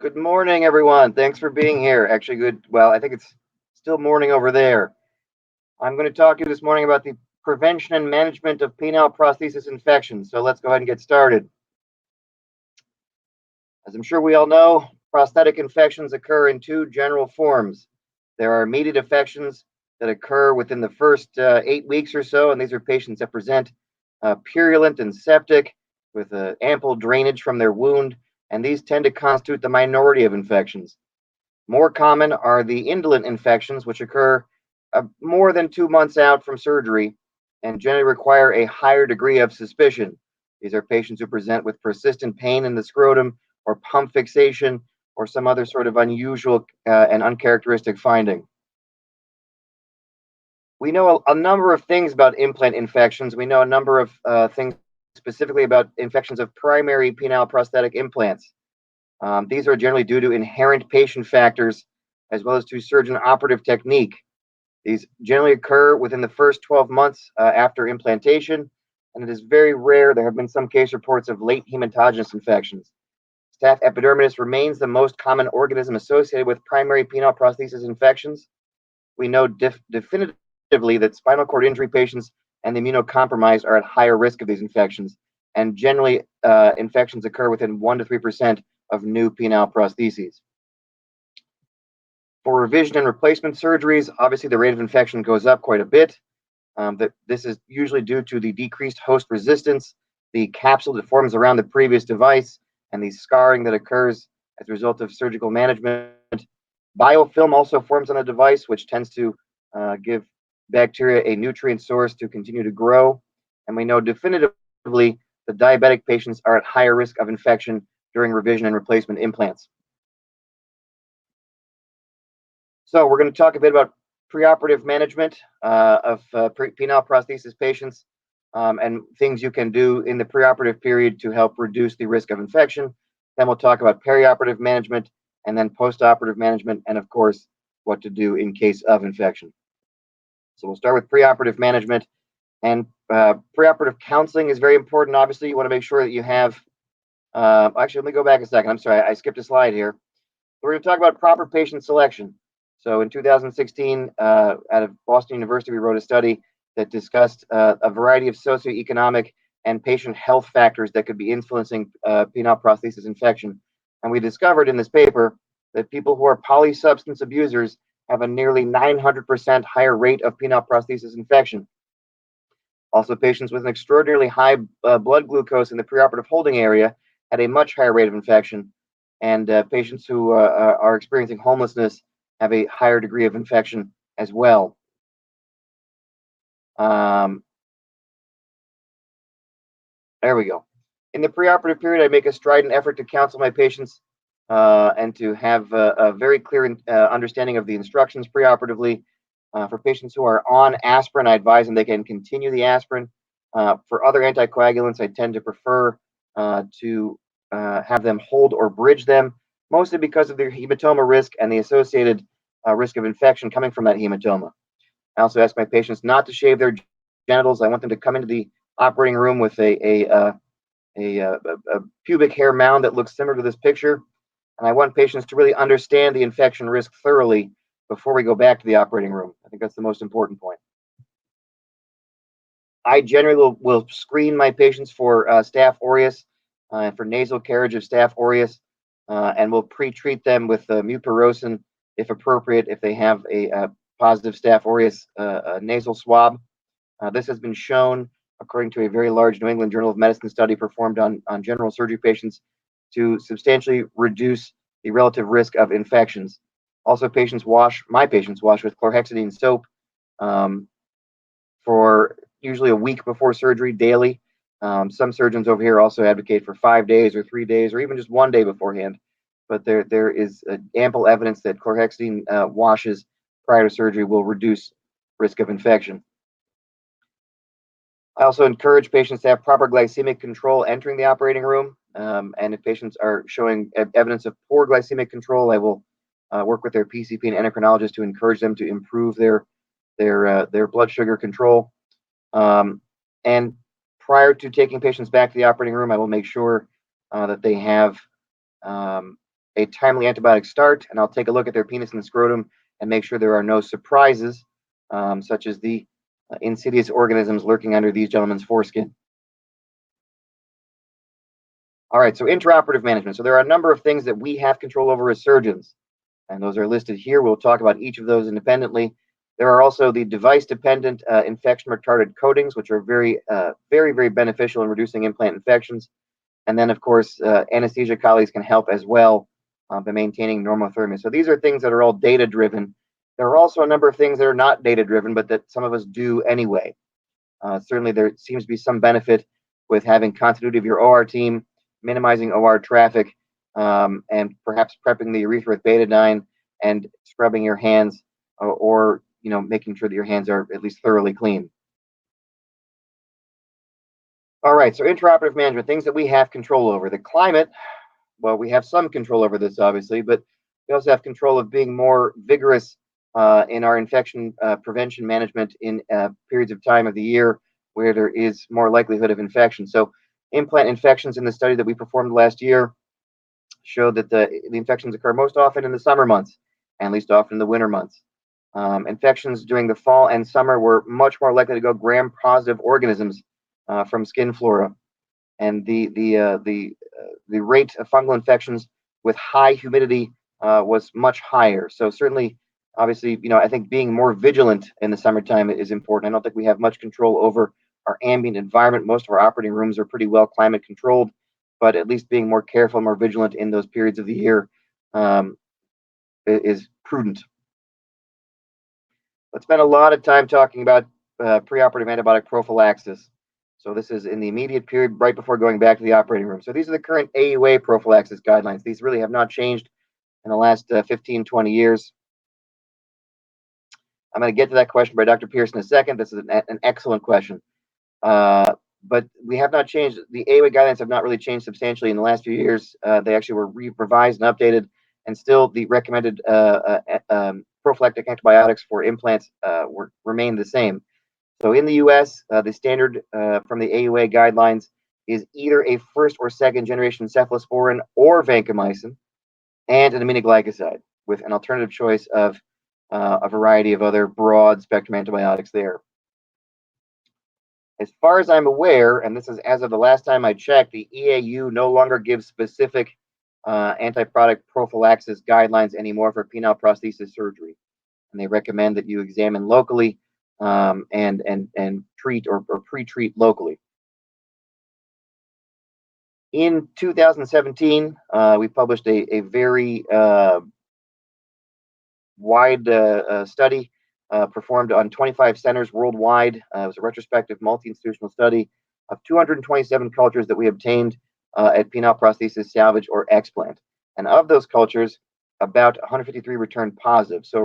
Good morning, everyone. Thanks for being here. Actually, well, I think it's still morning over there. I'm going to talk to you this morning about the prevention and management of penile prosthesis infections. So let's go ahead and get started. As I'm sure we all know, prosthetic infections occur in two general forms. There are immediate infections that occur within the first 8 weeks or so, and these are patients that present purulent and septic with ample drainage from their wound, and these tend to constitute the minority of infections. More common are the indolent infections, which occur more than 2 months out from surgery and generally require a higher degree of suspicion. These are patients who present with persistent pain in the scrotum or pump fixation or some other sort of unusual and uncharacteristic finding. We know a number of things about implant infections. We know a number of things specifically about infections of primary penile prosthetic implants. These are generally due to inherent patient factors as well as to surgeon operative technique. These generally occur within the first 12 months after implantation, and it is very rare. There have been some case reports of late hematogenous infections. Staph epidermidis remains the most common organism associated with primary penile prosthesis infections. We know definitively that spinal cord injury patients and the immunocompromised are at higher risk of these infections, and generally infections occur within 1 to 3% of new penile prostheses. For revision and replacement surgeries, obviously the rate of infection goes up quite a bit. This is usually due to the decreased host resistance, the capsule that forms around the previous device, and the scarring that occurs as a result of surgical management. Biofilm also forms on a device, which tends to give bacteria a nutrient source to continue to grow. And we know definitively that diabetic patients are at higher risk of infection during revision and replacement implants. So we're going to talk a bit about preoperative management of penile prosthesis patients and things you can do in the preoperative period to help reduce the risk of infection. Then we'll talk about perioperative management and then postoperative management, and of course, what to do in case of infection. So we'll start with preoperative management, and preoperative counseling is very important. Obviously, you want to make sure that you have, actually, let me go back a second. I'm sorry, I skipped a slide here. We're going to talk about proper patient selection. So in 2016, out of Boston University, we wrote a study that discussed a variety of socioeconomic and patient health factors that could be influencing penile prosthesis infection. And we discovered in this paper that people who are polysubstance abusers have a nearly 900% higher rate of penile prosthesis infection. Also, patients with an extraordinarily high blood glucose in the preoperative holding area had a much higher rate of infection, and patients who are experiencing homelessness have a higher degree of infection as well. There we go. In the preoperative period, I make a strident effort to counsel my patients and to have a very clear understanding of the instructions preoperatively. For patients who are on aspirin, I advise them they can continue the aspirin. For other anticoagulants, I tend to prefer to have them hold or bridge them, mostly because of their hematoma risk and the associated risk of infection coming from that hematoma. I also ask my patients not to shave their genitals. I want them to come into the operating room with a pubic hair mound that looks similar to this picture. And I want patients to really understand the infection risk thoroughly before we go back to the operating room. I think that's the most important point. I generally will screen my patients for Staph aureus, for nasal carriage of Staph aureus, and we'll pre-treat them with mupirocin if appropriate, if they have a positive Staph aureus nasal swab. This has been shown, according to a very large New England Journal of Medicine study performed on general surgery patients, to substantially reduce the relative risk of infections. Also, my patients wash with chlorhexidine soap for usually a week before surgery daily. Some surgeons over here also advocate for 5 days or 3 days or even just 1 day beforehand. But there is ample evidence that chlorhexidine washes prior to surgery will reduce risk of infection. I also encourage patients to have proper glycemic control entering the operating room. And if patients are showing evidence of poor glycemic control, I will work with their PCP and endocrinologist to encourage them to improve their blood sugar control. And prior to taking patients back to the operating room, I will make sure that they have a timely antibiotic start, and I'll take a look at their penis and scrotum and make sure there are no surprises, such as the insidious organisms lurking under these gentlemen's foreskin. All right, so interoperative management. So there are a number of things that we have control over as surgeons, and those are listed here. We'll talk about each of those independently. There are also the device-dependent infection retarded coatings, which are very, very beneficial in reducing implant infections. And then, of course, anesthesia colleagues can help as well by maintaining normothermia. So these are things that are all data-driven. There are also a number of things that are not data-driven, but that some of us do anyway. Certainly, there seems to be some benefit with having continuity of your OR team, minimizing OR traffic, and perhaps prepping the urethra with betadine and scrubbing your hands, or making sure that your hands are at least thoroughly clean. All right, so intraoperative management, things that we have control over. The climate, well, we have some control over this, obviously, but we also have control of being more vigorous in our infection prevention management in periods of time of the year where there is more likelihood of infection. So implant infections in the study that we performed last year showed that the infections occur most often in the summer months and least often in the winter months. Infections during the fall and summer were much more likely to go gram-positive organisms from skin flora, and the rate of fungal infections with high humidity was much higher. So certainly, obviously, I think being more vigilant in the summertime is important. I don't think we have much control over our ambient environment. Most of our operating rooms are pretty well climate controlled, but at least being more careful, more vigilant in those periods of the year is prudent. Let's spend a lot of time talking about preoperative antibiotic prophylaxis. So this is in the immediate period right before going back to the operating room. So these are the current AUA prophylaxis guidelines. These really have not changed in the last 15, 20 years. I'm going to get to that question by Dr. Pierce in a second. This is an excellent question. But we have not changed. The AUA guidelines have not really changed substantially in the last few years. They actually were revised and updated, and still the recommended prophylactic antibiotics for implants remain the same. So in the U.S., the standard from the AUA guidelines is either a first or second generation cephalosporin or vancomycin and an aminoglycoside, with an alternative choice of a variety of other broad spectrum antibiotics there. As far as I'm aware, and this is as of the last time I checked, the EAU no longer gives specific anti-product prophylaxis guidelines anymore for penile prosthesis surgery, and they recommend that you examine locally and treat or pre-treat locally. In 2017, we published a very wide study performed on 25 centers worldwide. It was a retrospective multi-institutional study of 227 cultures that we obtained at penile prosthesis salvage or explant. And of those cultures, about 153 returned positive. So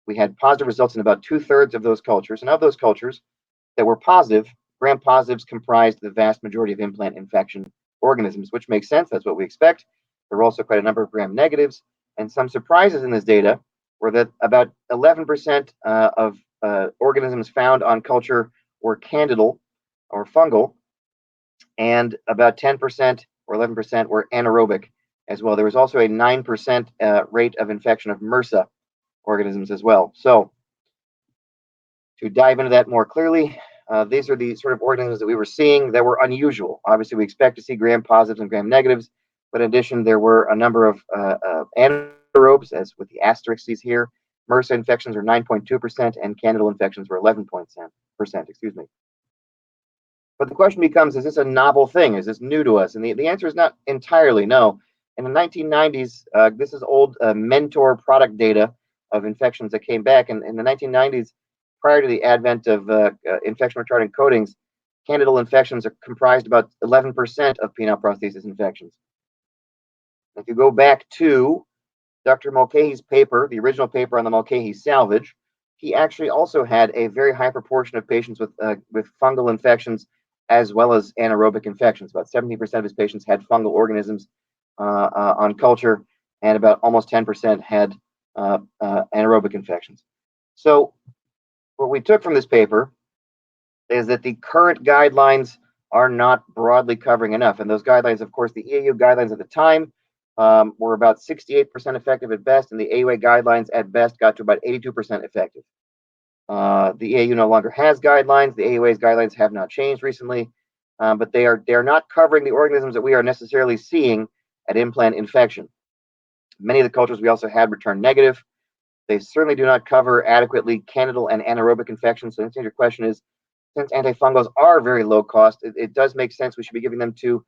we had positive results in about 2/3 of those cultures. And of those cultures that were positive, gram-positives comprised the vast majority of implant infection organisms, which makes sense. That's what we expect. There were also quite a number of gram-negatives. And some surprises in this data were that about 11% of organisms found on culture were candidal or fungal, and about 10% or 11% were anaerobic as well. There was also a 9% rate of infection of MRSA organisms as well. So to dive into that more clearly, these are the sort of organisms that we were seeing that were unusual. Obviously, we expect to see gram-positives and gram-negatives, but in addition, there were a number of anaerobes, as with the asterisks here. MRSA infections were 9.2%, and candidal infections were 11%. Excuse me. But the question becomes: is this a novel thing? Is this new to us? And the answer is not entirely no. In the 1990s, this is old Mentor product data of infections that came back. And in the 1990s, prior to the advent of infection retardant coatings, candidal infections are comprised about 11% of penile prosthesis infections. If you go back to Dr. Mulcahy's paper, the original paper on the Mulcahy salvage, he actually also had a very high proportion of patients with fungal infections as well as anaerobic infections. About 70% of his patients had fungal organisms on culture, and about almost 10% had anaerobic infections. So what we took from this paper is that the current guidelines are not broadly covering enough. And those guidelines, of course, the EAU guidelines at the time were about 68% effective at best, and the AUA guidelines at best got to about 82% effective. The EAU no longer has guidelines. The AUA's guidelines have not changed recently, but they are not covering the organisms that we are necessarily seeing at implant infection. Many of the cultures we also had returned negative. They certainly do not cover adequately candidal and anaerobic infections. So, to answer your question is, since antifungals are very low cost, it does make sense we should be giving them to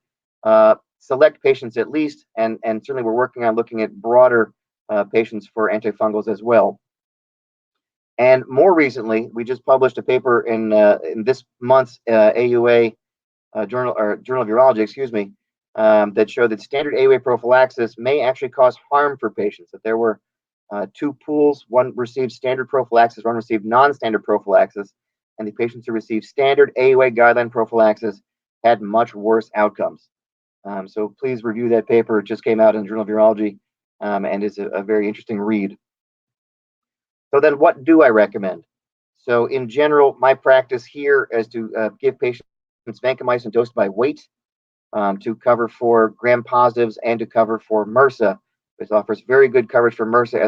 select patients at least, and certainly we're working on looking at broader patients for antifungals as well. And more recently, we just published a paper in this month's AUA Journal of Urology, excuse me, that showed that standard AUA prophylaxis may actually cause harm for patients. That there were two pools: one received standard prophylaxis, one received non-standard prophylaxis, and the patients who received standard AUA guideline prophylaxis had much worse outcomes. So please review that paper. It just came out in the Journal of Urology, and is a very interesting read. So then what do I recommend? So in general, my practice here is to give patients vancomycin dosed by weight, to cover for gram-positives and to cover for MRSA. This offers very good coverage for MRSA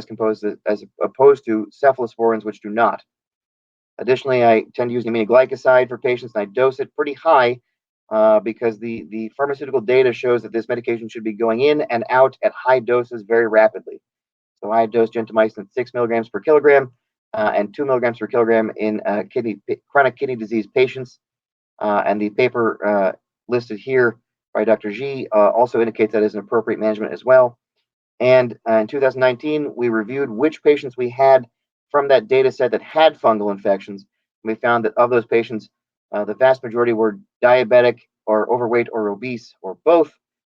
as opposed to cephalosporins, which do not. Additionally, I tend to use aminoglycoside for patients, and I dose it pretty high because the pharmaceutical data shows that this medication should be going in and out at high doses very rapidly. So I dose gentamicin at 6 milligrams per kilogram and 2 milligrams per kilogram in chronic kidney disease patients. And the paper listed here by Dr. G also indicates that is an appropriate management as well. And in 2019, we reviewed which patients we had from that data set that had fungal infections. We found that of those patients, the vast majority were diabetic or overweight or obese or both.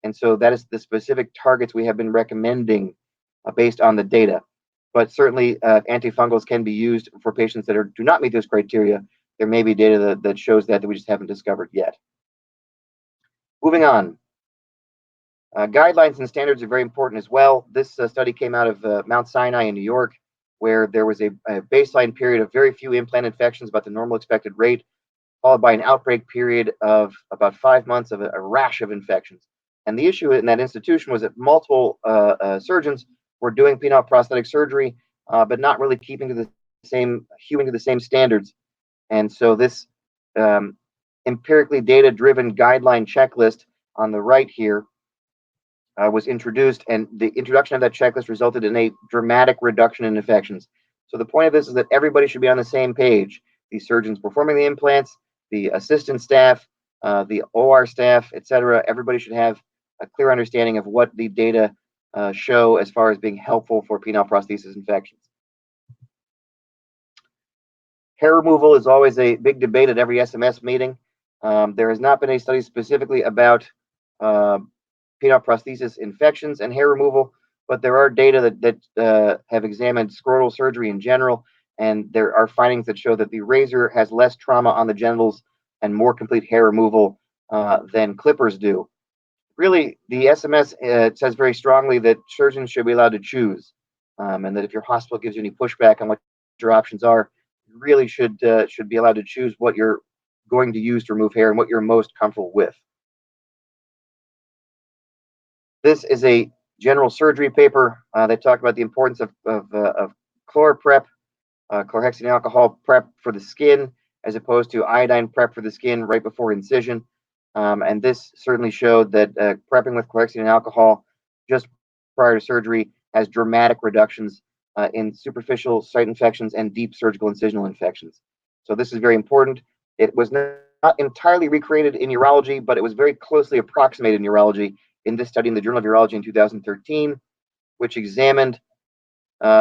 And so that is the specific targets we have been recommending based on the data. But certainly antifungals can be used for patients that do not meet those criteria. There may be data that shows that we just haven't discovered yet. Moving on. Guidelines and standards are very important as well. This study came out of Mount Sinai in New York, where there was a baseline period of very few implant infections, about the normal expected rate, followed by an outbreak period of about 5 months of a rash of infections. And the issue in that institution was that multiple surgeons were doing penile prosthetic surgery, but not really keeping to the same standards. And so this empirically data-driven guideline checklist on the right here was introduced, and the introduction of that checklist resulted in a dramatic reduction in infections. So the point of this is that everybody should be on the same page. The surgeons performing the implants, the assistant staff, the OR staff, etc. Everybody should have a clear understanding of what the data show as far as being helpful for penile prosthesis infections. Hair removal is always a big debate at every SMS meeting. There has not been a study specifically about penile prosthesis infections and hair removal, but there are data that have examined scrotal surgery in general, and there are findings that show that the razor has less trauma on the genitals and more complete hair removal than clippers do. Really, the SMS says very strongly that surgeons should be allowed to choose, and that if your hospital gives you any pushback on what your options are, you really should be allowed to choose what you're going to use to remove hair and what you're most comfortable with. This is a general surgery paper that talked about the importance of chloroprep, chlorhexidine alcohol prep for the skin, as opposed to iodine prep for the skin right before incision. And this certainly showed that prepping with chlorhexidine alcohol just prior to surgery has dramatic reductions in superficial site infections and deep surgical incisional infections. So this is very important. It was not entirely recreated in urology, but it was very closely approximated in urology in this study in the Journal of Urology in 2013, which examined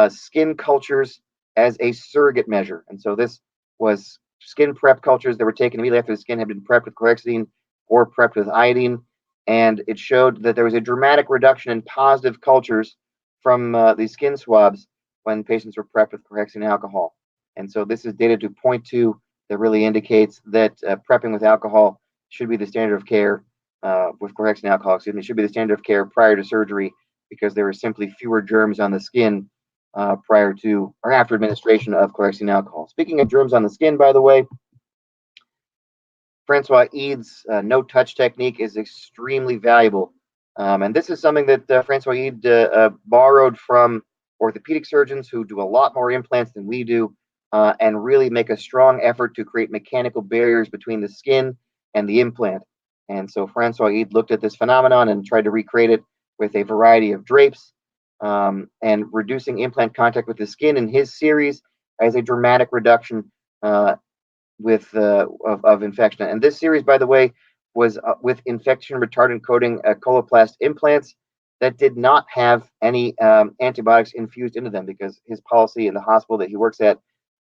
skin cultures as a surrogate measure. And so this was skin prep cultures that were taken immediately after the skin had been prepped with chlorhexidine or prepped with iodine. And it showed that there was a dramatic reduction in positive cultures from these skin swabs when patients were prepped with chlorhexidine alcohol. And so this is data to point to that really indicates that prepping with alcohol should be the standard of care, with chlorhexidine alcohol, should be the standard of care prior to surgery, because there are simply fewer germs on the skin prior to or after administration of chlorhexidine alcohol. Speaking of germs on the skin, by the way, Francois Eads' no-touch technique is extremely valuable And this is something that Francois Ede borrowed from orthopedic surgeons who do a lot more implants than we do, and really make a strong effort to create mechanical barriers between the skin and the implant. And so Francois Ede looked at this phenomenon and tried to recreate it with a variety of drapes, and reducing implant contact with the skin in his series as a dramatic reduction of infection. And this series, by the way, was with infection retardant coating Coloplast implants that did not have any antibiotics infused into them, because his policy in the hospital that he works at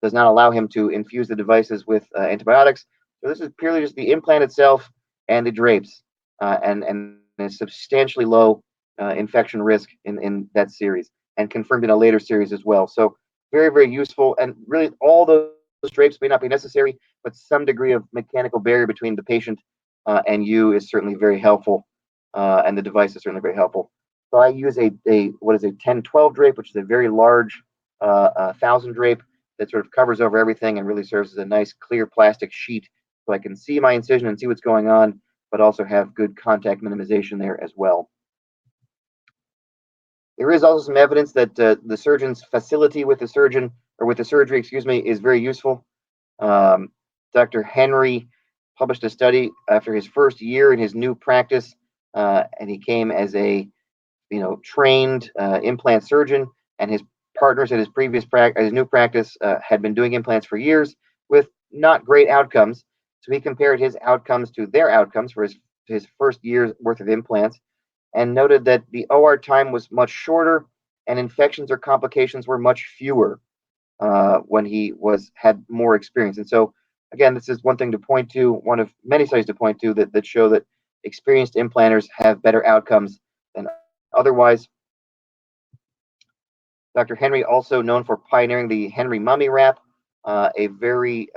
does not allow him to infuse the devices with antibiotics. So this is purely just the implant itself and the drapes, and a substantially low infection risk in that series, and confirmed in a later series as well. So very, very useful. And really, all those drapes may not be necessary, but some degree of mechanical barrier between the patient and you is certainly very helpful, and the device is certainly very helpful. So I use a what is a 1012 drape, which is a very large 1,000 drape that sort of covers over everything and really serves as a nice clear plastic sheet, so I can see my incision and see what's going on, but also have good contact minimization there as well. There is also some evidence that the surgeon's facility with the surgeon, or with the surgery, excuse me, is very useful. Dr. Henry published a study after his first year in his new practice, and he came as a trained implant surgeon, and his partners at his new practice had been doing implants for years with not great outcomes. So he compared his outcomes to their outcomes for his first year's worth of implants, and noted that the OR time was much shorter and infections or complications were much fewer when he had more experience. And so, again, this is one thing to point to, one of many studies to point to that show that experienced implanters have better outcomes than otherwise. Dr. Henry, also known for pioneering the Henry mummy wrap, a very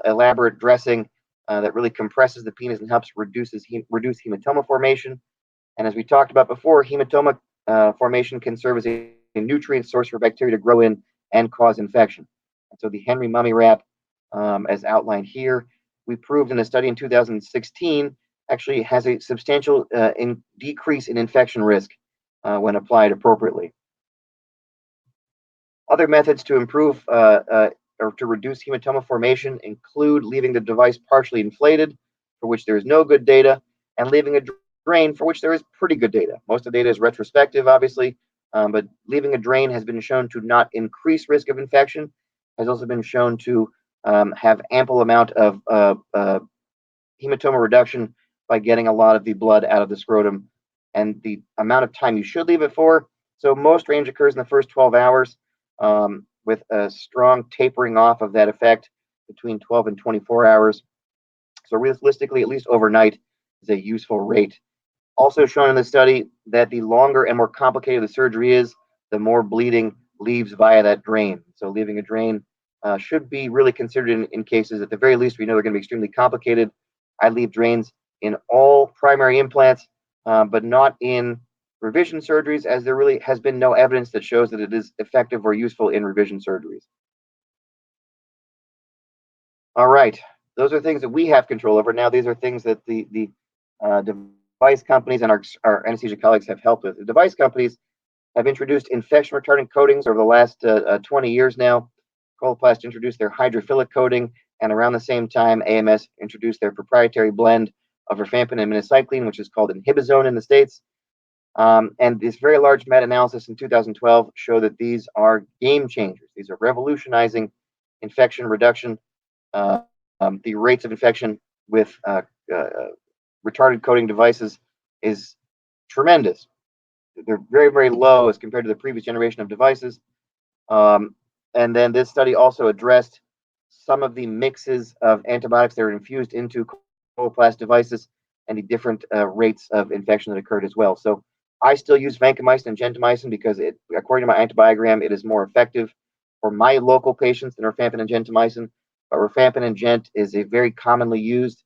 elaborate dressing that really compresses the penis and helps reduce hematoma formation. And as we talked about before, hematoma formation can serve as a nutrient source for bacteria to grow in and cause infection. And so the Henry mummy wrap, as outlined here, we proved in a study in 2016, actually has a substantial decrease in infection risk when applied appropriately. Other methods to improve or to reduce hematoma formation include leaving the device partially inflated, for which there is no good data, and leaving a drain, for which there is pretty good data. Most of the data is retrospective, obviously, but leaving a drain has been shown to not increase risk of infection, has also been shown to have ample amount of hematoma reduction by getting a lot of the blood out of the scrotum, and the amount of time you should leave it for. So most range occurs in the first 12 hours, with a strong tapering off of that effect between 12 and 24 hours. So realistically, at least overnight is a useful rate. Also shown in the study that the longer and more complicated the surgery is, the more bleeding leaves via that drain. So leaving a drain should be really considered in cases, at the very least, we know they're going to be extremely complicated. I leave drains in all primary implants, but not in revision surgeries, as there really has been no evidence that shows that it is effective or useful in revision surgeries. All right, those are things that we have control over. Now, these are things that the device companies and our anesthesia colleagues have helped with. The device companies have introduced infection retardant coatings over the last 20 years now. Coloplast introduced their hydrophilic coating, and around the same time, AMS introduced their proprietary blend of rifampin and minocycline, which is called Inhibizone in the States. And this very large meta-analysis in 2012 showed that these are game changers. These are revolutionizing infection reduction. The rates of infection with retarded coating devices is tremendous. They're very, very low as compared to the previous generation of devices. And then this study also addressed some of the mixes of antibiotics that are infused into Coloplast devices and the different rates of infection that occurred as well. So I still use vancomycin and gentamicin because, according to my antibiogram, it is more effective for my local patients than rifampin and gentamicin. But rifampin and gent is a very commonly used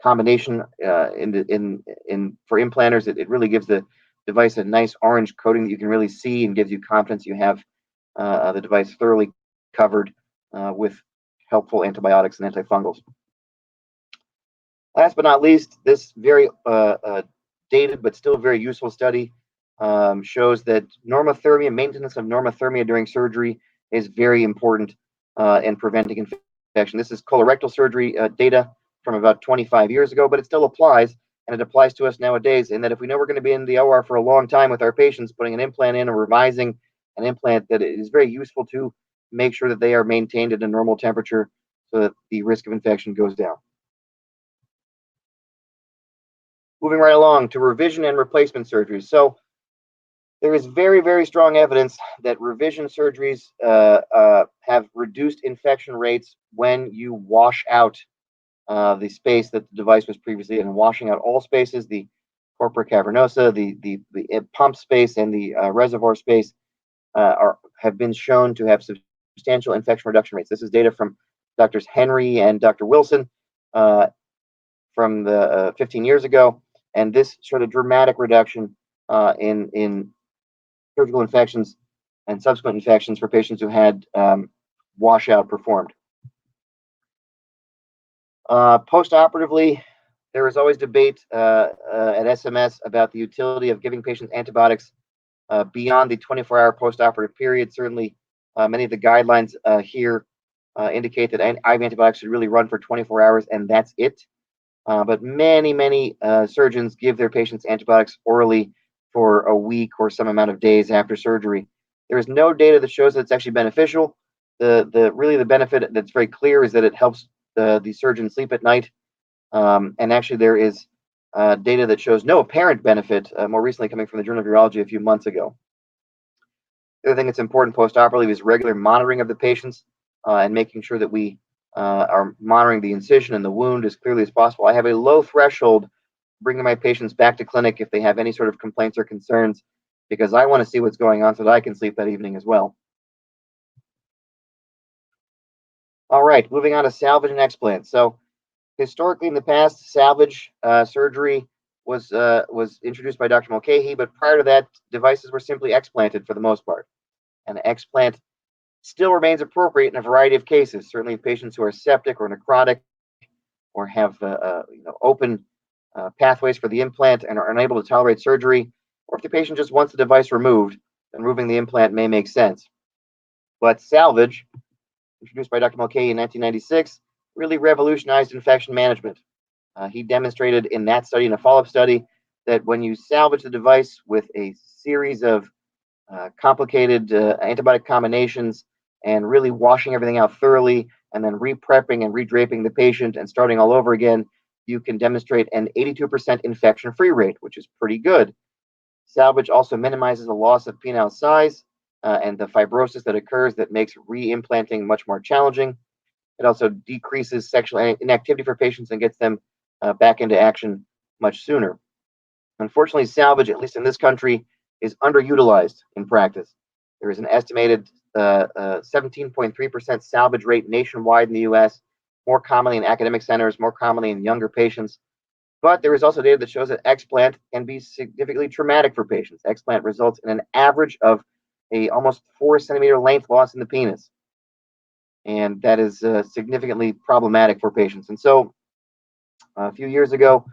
combination for implanters. It really gives the device a nice orange coating that you can really see, and gives you confidence you have the device thoroughly covered with helpful antibiotics and antifungals. Last but not least, this very dated but still very useful study shows that normothermia, maintenance of normothermia during surgery, is very important in preventing infection. This is colorectal surgery data from about 25 years ago, but it still applies, and it applies to us nowadays. In that, if we know we're going to be in the OR for a long time with our patients, putting an implant in or revising an implant, that it is very useful to make sure that they are maintained at a normal temperature so that the risk of infection goes down. Moving right along to revision and replacement surgeries. So there is very, very strong evidence that revision surgeries have reduced infection rates when you wash out the space that the device was previously in. And washing out all spaces, the corpora cavernosa, the pump space, and the reservoir space have been shown to have substantial infection reduction rates. This is data from Drs. Henry and Dr. Wilson from the 15 years ago, and this showed a dramatic reduction in surgical infections and subsequent infections for patients who had washout performed. Postoperatively, there is always debate at SMS about the utility of giving patients antibiotics beyond the 24-hour postoperative period. Certainly, many of the guidelines here indicate that IV antibiotics should really run for 24 hours, and that's it. But many surgeons give their patients antibiotics orally for a week or some amount of days after surgery. There is no data that shows that it's actually beneficial. The benefit that's very clear is that it helps the surgeon sleep at night. And actually, there is data that shows no apparent benefit, more recently coming from the Journal of Urology a few months ago. The other thing that's important postoperatively is regular monitoring of the patients and making sure that we are monitoring the incision and the wound as clearly as possible. I have a low threshold bringing my patients back to clinic if they have any sort of complaints or concerns, because I want to see what's going on so that I can sleep that evening as well. All right, moving on to salvage and explant. So historically in the past, salvage surgery was introduced by Dr. Mulcahy, but prior to that, devices were simply explanted for the most part. And the explant still remains appropriate in a variety of cases, certainly in patients who are septic or necrotic or have open pathways for the implant and are unable to tolerate surgery, or if the patient just wants the device removed, then removing the implant may make sense. But salvage, introduced by Dr. Mulcahy in 1996, really revolutionized infection management. He demonstrated in that study, in a follow-up study, that when you salvage the device with a series of complicated antibiotic combinations and really washing everything out thoroughly and then re-prepping and redraping the patient and starting all over again, you can demonstrate an 82% infection-free rate, which is pretty good. Salvage also minimizes the loss of penile size and the fibrosis that occurs that makes re-implanting much more challenging. It also decreases sexual inactivity for patients and gets them back into action much sooner. Unfortunately, salvage, at least in this country, is underutilized in practice. There is an estimated 17.3% salvage rate nationwide in the U.S., more commonly in academic centers, more commonly in younger patients. But there is also data that shows that explant can be significantly traumatic for patients. Explant results in an average of a almost 4-centimeter length loss in the penis. And that is significantly problematic for patients. And so a few years ago,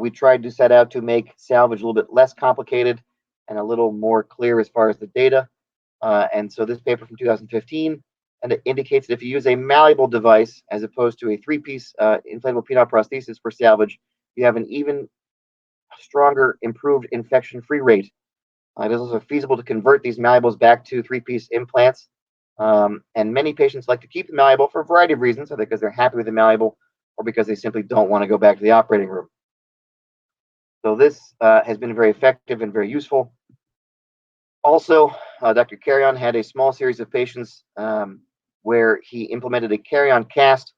we tried to set out to make salvage a little bit less complicated and a little more clear as far as the data. And so this paper from 2015 and it indicates that if you use a malleable device as opposed to a 3-piece inflatable penile prosthesis for salvage, you have an even stronger improved infection-free rate. It is also feasible to convert these malleables back to 3-piece implants. And many patients like to keep the malleable for a variety of reasons, either because they're happy with the malleable or because they simply don't want to go back to the operating room. So this has been very effective and very useful. Also, Dr. Carrion had a small series of patients where he implemented a carry-on cast,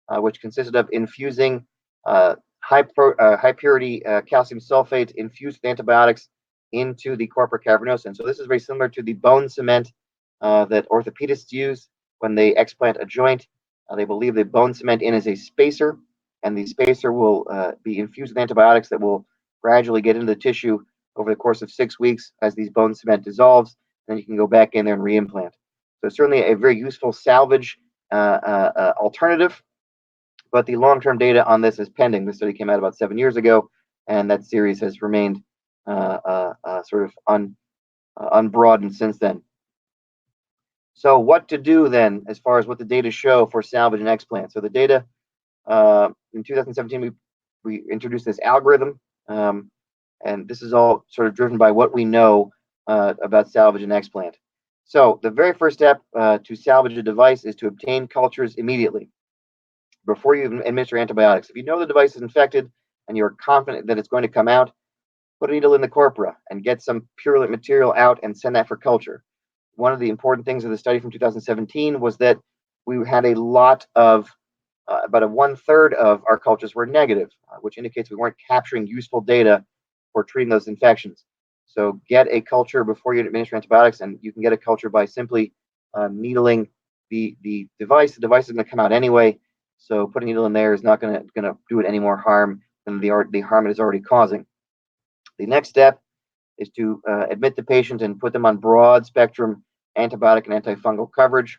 which consisted of infusing high purity calcium sulfate infused with antibiotics into the corpora cavernosa. And so this is very similar to the bone cement that orthopedists use when they explant a joint. They believe the bone cement in is a spacer, and the spacer will be infused with antibiotics that will gradually get into the tissue over the course of 6 weeks as these bone cement dissolves. Then you can go back in there and reimplant. So certainly a very useful salvage alternative, but the long-term data on this is pending. This study came out about 7 years ago, and that series has remained sort of unbroadened since then. So what to do then, as far as what the data show for salvage and explant? So the data in 2017, we introduced this algorithm, and this is all sort of driven by what we know about salvage and explant. So the very first step to salvage a device is to obtain cultures immediately before you administer antibiotics. If you know the device is infected and you're confident that it's going to come out, put a needle in the corpora and get some purulent material out and send that for culture. One of the important things of the study from 2017 was that we had a lot of about 1/3 of our cultures were negative, which indicates we weren't capturing useful data for treating those infections. So get a culture before you administer antibiotics, and you can get a culture by simply needling the device. The device is going to come out anyway, so putting a needle in there is not going to do it any more harm than the harm it is already causing. The next step is to admit the patient and put them on broad spectrum antibiotic and antifungal coverage.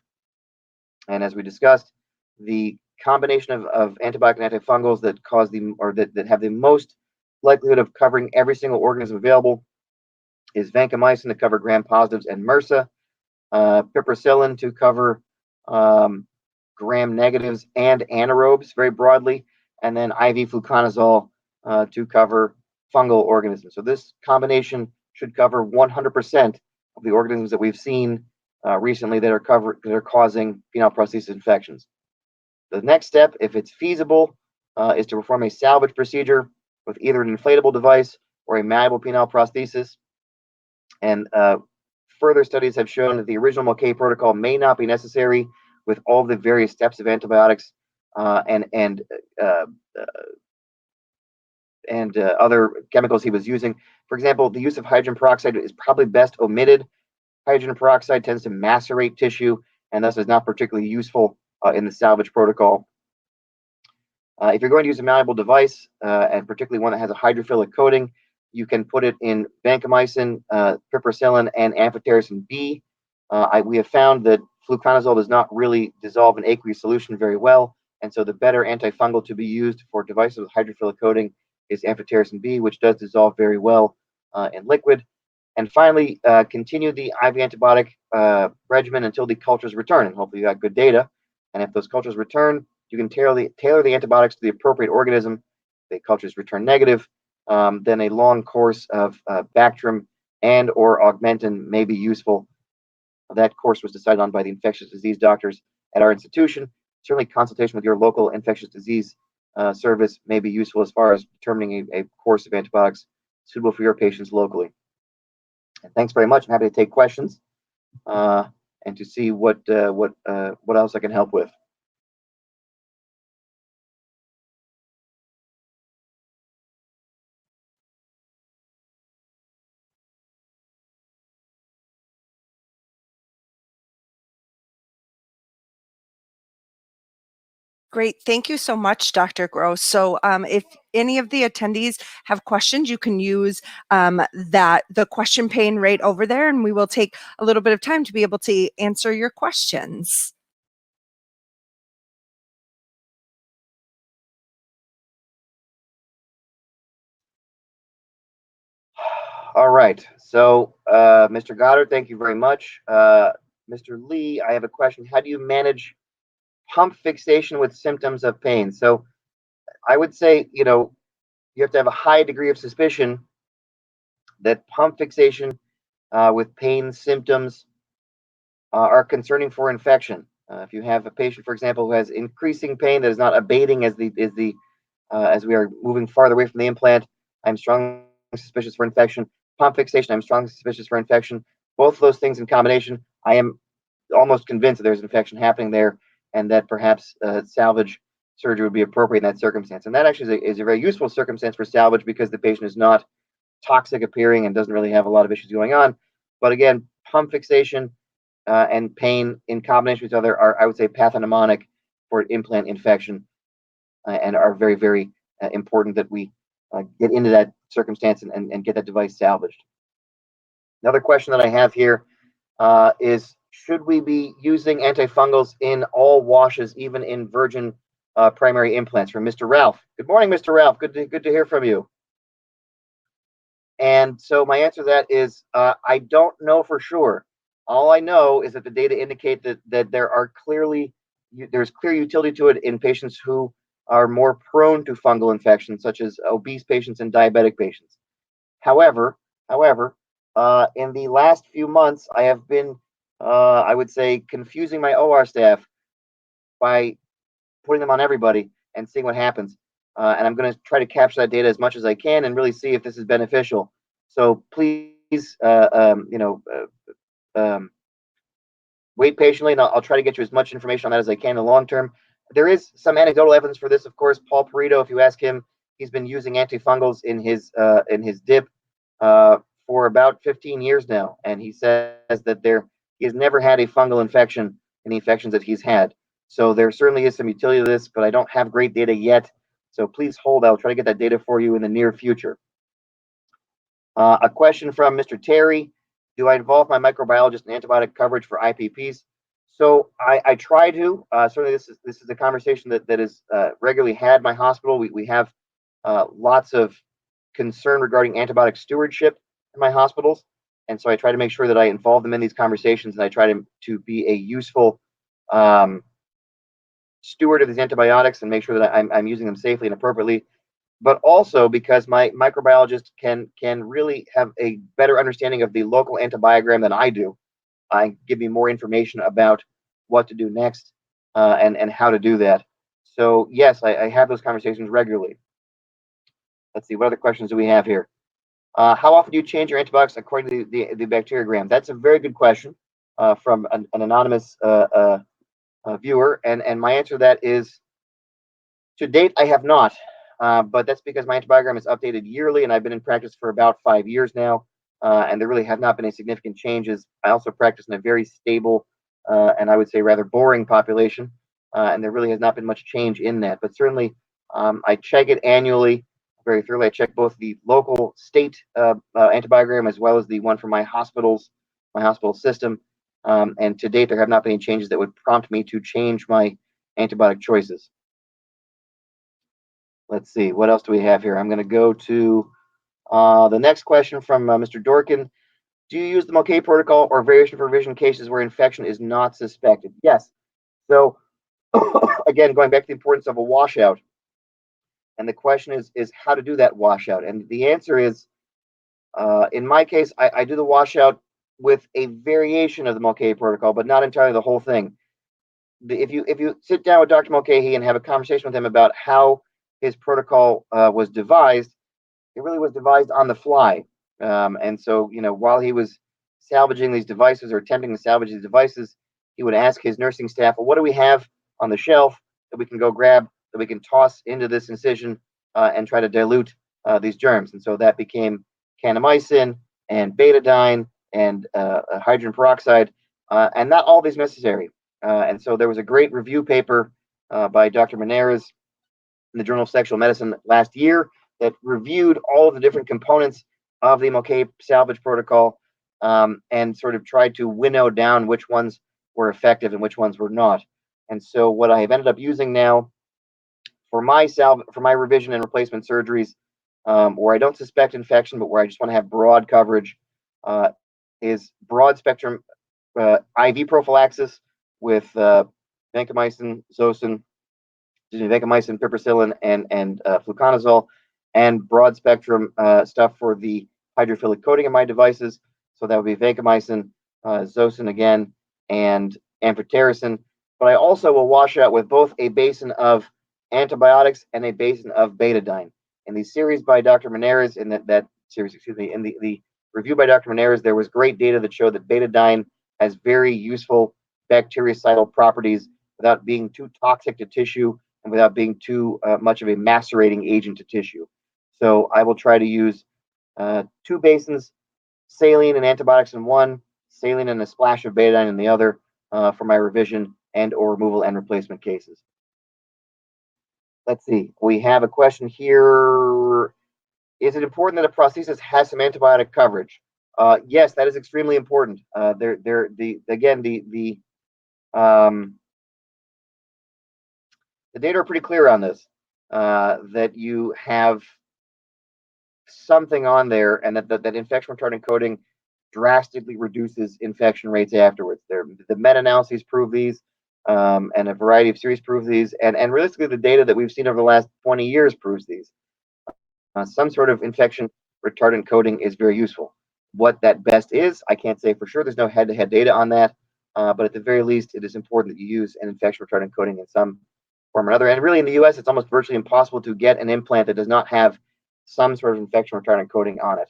And as we discussed, the combination of antibiotic and antifungals that cause the or that have the most likelihood of covering every single organism available is vancomycin to cover gram-positives and MRSA, piperacillin to cover gram-negatives and anaerobes very broadly, and then IV fluconazole to cover fungal organisms. So this combination should cover 100% of the organisms that we've seen recently that are causing penile prosthesis infections. The next step, if it's feasible, is to perform a salvage procedure with either an inflatable device or a malleable penile prosthesis. And further studies have shown that the original Mulcahy protocol may not be necessary with all the various steps of antibiotics and other chemicals he was using. For example, the use of hydrogen peroxide is probably best omitted. Hydrogen peroxide tends to macerate tissue and thus is not particularly useful in the salvage protocol. If you're going to use a malleable device, and particularly one that has a hydrophilic coating, you can put it in vancomycin, piperacillin, and amphotericin B. We have found that fluconazole does not really dissolve in aqueous solution very well, and so the better antifungal to be used for devices with hydrophilic coating is amphotericin B, which does dissolve very well in liquid. And finally, continue the IV antibiotic regimen until the cultures return, and hopefully you got good data. And if those cultures return, you can tailor the antibiotics to the appropriate organism. If the cultures return negative, then a long course of Bactrim and or Augmentin may be useful. That course was decided on by the infectious disease doctors at our institution. Certainly consultation with your local infectious disease service may be useful as far as determining a course of antibiotics suitable for your patients locally. And thanks very much. I'm happy to take questions and to see what else I can help with. Great. Thank you so much, Dr. Gross. So if any of the attendees have questions, you can use the question pane right over there, and we will take a little bit of time to be able to answer your questions. All right. So, Mr. Goddard, thank you very much. Mr. Lee, I have a question. How do you manage pump fixation with symptoms of pain? So, I would say, you have to have a high degree of suspicion that pump fixation with pain symptoms are concerning for infection. If you have a patient, for example, who has increasing pain that is not abating as we are moving farther away from the implant, I'm strongly suspicious for infection. Pump fixation, I'm strongly suspicious for infection. Both of those things in combination, I am almost convinced that there's infection happening there, and that perhaps salvage surgery would be appropriate in that circumstance. And that actually is a very useful circumstance for salvage because the patient is not toxic appearing and doesn't really have a lot of issues going on. But again, pump fixation and pain in combination with each other are, I would say, pathognomonic for implant infection and are very, very important that we get into that circumstance and get that device salvaged. Another question that I have here is, should we be using antifungals in all washes, even in virgin primary implants? From Mr. Ralph. Good morning, Mr. Ralph. Good to hear from you. And so my answer to that is I don't know for sure. All I know is that the data indicate that there's clear utility to it in patients who are more prone to fungal infections, such as obese patients and diabetic patients. However, however, in the last few months, I have been, I would say, confusing my OR staff by putting them on everybody and seeing what happens. And I'm going to try to capture that data as much as I can and really see if this is beneficial. So please, wait patiently, and I'll try to get you as much information on that as I can in the long term. There is some anecdotal evidence for this, of course. Paul Perito, if you ask him, he's been using antifungals in his dip for about 15 years now, and he says that he has never had a fungal infection in the infections that he's had. So there certainly is some utility to this, but I don't have great data yet. So please hold. I'll try to get that data for you in the near future. A question from Mr. Terry: do I involve my microbiologist in antibiotic coverage for IPPs? So I try to. Certainly, this is a conversation that is regularly had in my hospital. We have lots of concern regarding antibiotic stewardship in my hospitals, and so I try to make sure that I involve them in these conversations, and I try to be a useful steward of these antibiotics and make sure that I'm using them safely and appropriately. But also because my microbiologist can really have a better understanding of the local antibiogram than I do, give me more information about what to do next and how to do that. So yes, I have those conversations regularly. Let's see, what other questions do we have here? How often do you change your antibiotics according to the bacteriogram? That's a very good question from an anonymous viewer, and my answer to that is, to date, I have not, but that's because my antibiogram is updated yearly, and I've been in practice for about 5 years now, and there really have not been any significant changes. I also practice in a very stable and I would say rather boring population, and there really has not been much change in that. But certainly, I check it annually very thoroughly. I check both the local state antibiogram as well as the one from my hospital system. And to date, there have not been any changes that would prompt me to change my antibiotic choices. Let's see, what else do we have here? I'm going to go to the next question from Mr. Dorkin. Do you use the Mulcahy protocol or variation for revision cases where infection is not suspected? Yes. So again, going back to the importance of a washout, and the question is how to do that washout. And the answer is, in my case, I do the washout with a variation of the Mulcahy protocol, but not entirely the whole thing. If you sit down with Dr. Mulcahy and have a conversation with him about how his protocol was devised, it really was devised on the fly. And so, while he was salvaging these devices or attempting to salvage these devices, he would ask his nursing staff, well, what do we have on the shelf that we can go grab, that we can toss into this incision and try to dilute these germs? And so that became kanamycin and betadine and hydrogen peroxide, and not all of these necessary. And so there was a great review paper by Dr. Menares in the Journal of Sexual Medicine last year that reviewed all of the different components of the Mulcahy salvage protocol and sort of tried to winnow down which ones were effective and which ones were not. And so what I have ended up using now for my revision and replacement surgeries, where I don't suspect infection, but where I just want to have broad coverage, is broad spectrum IV prophylaxis with vancomycin, Zosyn, vancomycin, piperacillin, and fluconazole, and broad spectrum stuff for the hydrophilic coating of my devices. So that would be vancomycin, Zosyn again, and amphotericin. But I also will wash out with both a basin of antibiotics and a basin of betadine. In the series by Dr. Menares, in that series, excuse me, in the review by Dr. Menares, there was great data that showed that betadine has very useful bactericidal properties without being too toxic to tissue and without being too much of a macerating agent to tissue. So I will try to use 2 basins, saline and antibiotics in one, saline and a splash of betadine in the other for my revision and or removal and replacement cases. Let's see. We have a question here. Is it important that a prosthesis has some antibiotic coverage? Yes, that is extremely important. The data are pretty clear on this, that you have something on there, and that infection retardant coating drastically reduces infection rates afterwards. The meta-analyses prove these, and a variety of series prove these, and realistically, the data that we've seen over the last 20 years proves these. Some sort of infection retardant coating is very useful. What that best is, I can't say for sure. There's no head-to-head data on that, but at the very least, it is important that you use an infection retardant coating in some form or another. And really, in the U.S., it's almost virtually impossible to get an implant that does not have some sort of infection retardant coating on it.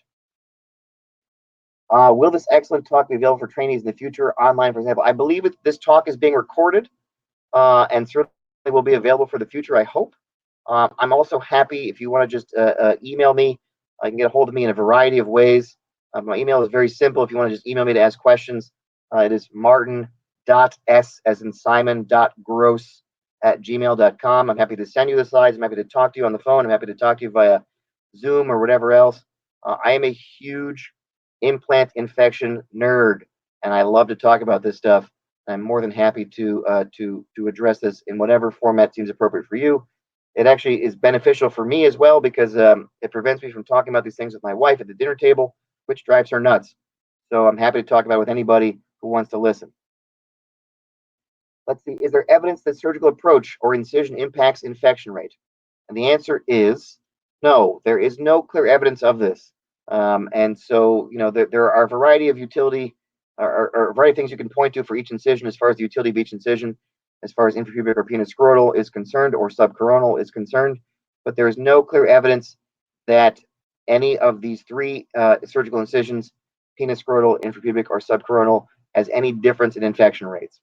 Will this excellent talk be available for trainees in the future online, for example? I believe this talk is being recorded, and certainly will be available for the future, I hope. I'm also happy if you want to just email me. You can get a hold of me in a variety of ways. My email is very simple. If you want to just email me to ask questions, it is martin.s as in simon.gross@gmail.com. I'm happy to send you the slides. I'm happy to talk to you on the phone. I'm happy to talk to you via Zoom or whatever else. I am a huge implant infection nerd, and I love to talk about this stuff. I'm more than happy to address this in whatever format seems appropriate for you. It actually is beneficial for me as well because it prevents me from talking about these things with my wife at the dinner table, which drives her nuts. So I'm happy to talk about it with anybody who wants to listen. Let's see, is there evidence that surgical approach or incision impacts infection rate? And the answer is no, there is no clear evidence of this. And so, there are a variety of utility or a variety of things you can point to for each incision as far as the utility of each incision, as far as infrapubic or penoscrotal is concerned or subcoronal is concerned. But there is no clear evidence that any of these three surgical incisions, penoscrotal, infrapubic, or subcoronal, has any difference in infection rates,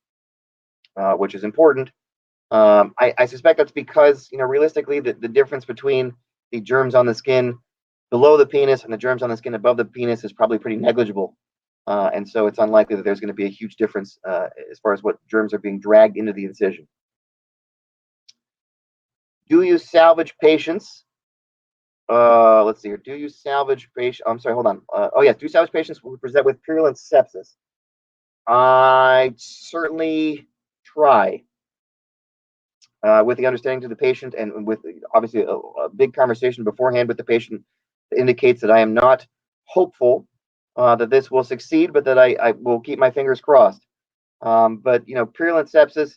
which is important. I suspect that's because, realistically, the difference between the germs on the skin below the penis and the germs on the skin above the penis is probably pretty negligible. And so it's unlikely that there's going to be a huge difference as far as what germs are being dragged into the incision. Do you salvage patients? Let's see here. Do you salvage patients? I'm sorry, hold on. Oh, yes. Do you salvage patients who present with purulent sepsis? I certainly try. With the understanding to the patient and with obviously a big conversation beforehand with the patient that indicates that I am not hopeful that this will succeed, but that I will keep my fingers crossed. But purulent sepsis,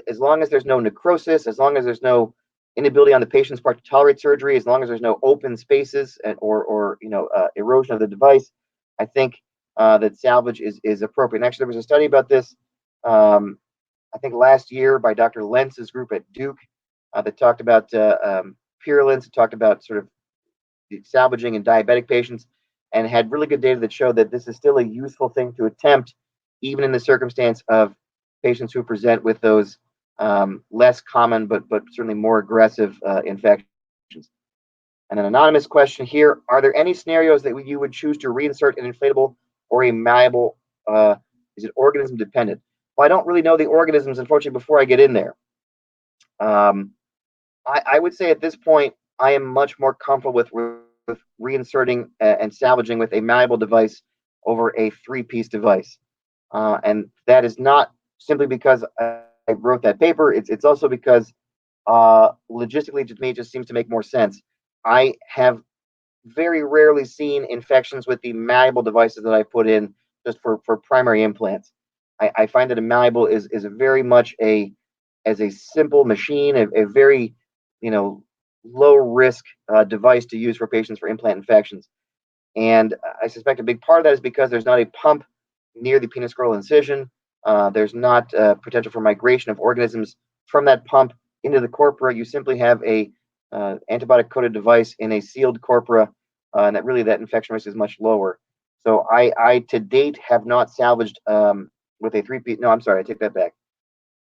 as long as there's no necrosis, as long as there's no inability on the patient's part to tolerate surgery, as long as there's no open spaces or erosion of the device, I think that salvage is appropriate. And actually, there was a study about this. I think last year by Dr. Lentz's group at Duke that talked about purulence, talked about sort of salvaging in diabetic patients, and had really good data that showed that this is still a useful thing to attempt, even in the circumstance of patients who present with those less common but certainly more aggressive infections. And an anonymous question here: are there any scenarios that you would choose to reinsert an inflatable or a malleable? Is it organism dependent? Well, I don't really know the organisms, unfortunately, before I get in there. I would say at this point, I am much more comfortable with reinserting and salvaging with a malleable device over a three-piece device. And that is not simply because I wrote that paper. It's also because logistically, to me, it just seems to make more sense. I have very rarely seen infections with the malleable devices that I put in just for primary implants. I find that a malleable is very much as a simple machine, a very low risk device to use for patients for implant infections. And I suspect a big part of that is because there's not a pump near the penoscrotal incision. There's not potential for migration of organisms from that pump into the corpora. You simply have a antibiotic coated device in a sealed corpora, and that infection risk is much lower. So I to date have not salvaged with a three-piece. No, I'm sorry, I take that back.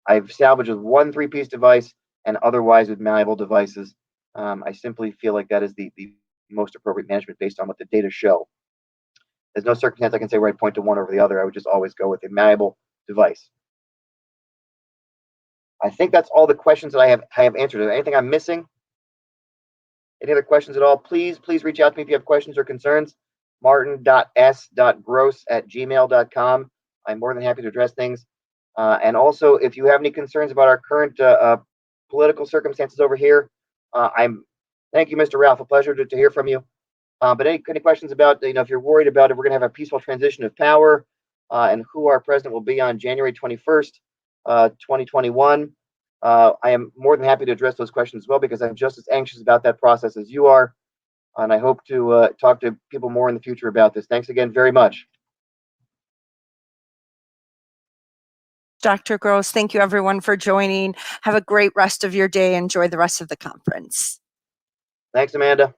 I've salvaged with one three-piece device and otherwise with malleable devices. I simply feel like that is the most appropriate management based on what the data show. There's no circumstance I can say where I point to one over the other. I would just always go with a malleable device. I think that's all the questions that I have answered. Is there anything I'm missing? Any other questions at all? Please reach out to me if you have questions or concerns. martin.s.gross@gmail.com. I'm more than happy to address things. And also, if you have any concerns about our current political circumstances over here, I'm Thank you, Mr. Ralph. A pleasure to hear from you. But any questions about, if you're worried about if we're going to have a peaceful transition of power and who our president will be on January 21st, 2021, I am more than happy to address those questions as well, because I'm just as anxious about that process as you are. And I hope to talk to people more in the future about this. Thanks again very much. Dr. Gross, thank you everyone for joining. Have a great rest of your day. Enjoy the rest of the conference. Thanks, Amanda.